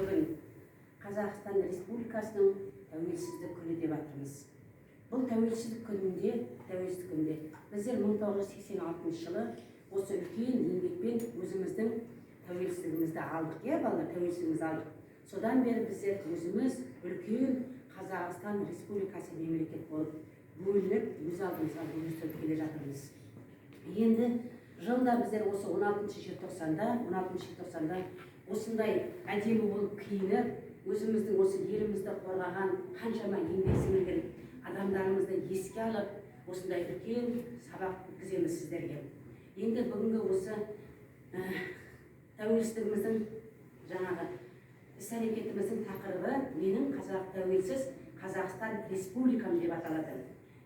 бүгін Қазақстан Республикасының тәуелсіздік күні деп жатырмыз. Бұл тәуелсіздік күнінде біздер 1986 жылы осы үлкен еңбекпен өзіміздің тәуелсіздігімізді алдық. Балалар, тәуелсіздігімізді алдық. Содан бері біздер өзіміз үлкен Қазақстан Республикасы мемлекет болып бөлініп, өз алдымызға өсіп келе жатырмыз. Енді жылда біздер осы 16 желтоқсанда осындай әдемі болып киініп, өзіміздің осы елімізді қорғаған қаншама еңбек сіңірген адамдарымызды еске алып, осындай үлкен сабақ өткіземіз сіздерге. Енді бүгінгі осы тәуелсіздігіміздің жаңағы іс-әрекетіміздің тақырыбы менің тәуелсіз Қазақстан Республикам деп аталады.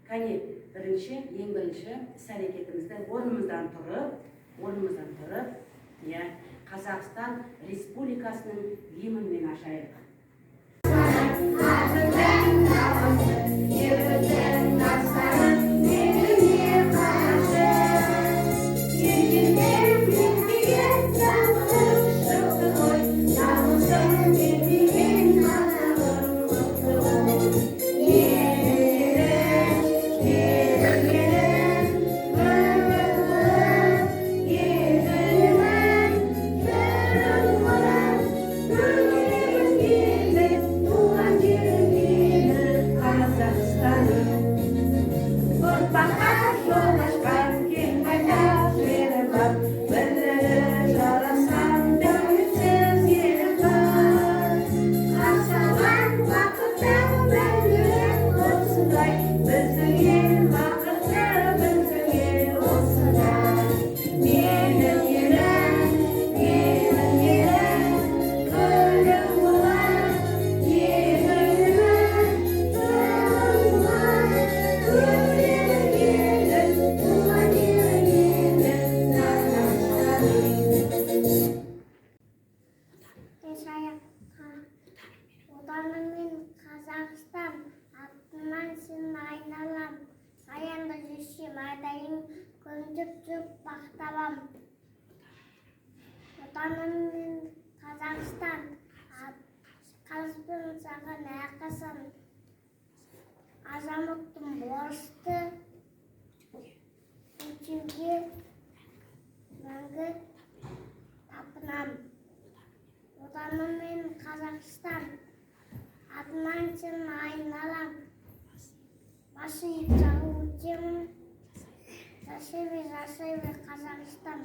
Кәне, ең бірінші іс-әрекетімізді орнымыздан тұрып, Қазақстан Республикасының гимнімен ашайық. Қазақстан, атынан сен айналам, аяңды жүрсем айдайым, көндіп жүк бақтабам. Отаным мен Қазақстан, қалыспен саған әқасан, азаматтың борышты өтеуге мәңгі тапынам. Отаным мен Қазақстан, атынан сен айналам, басы ет жағы өтемін, жасай бер Қазақстан.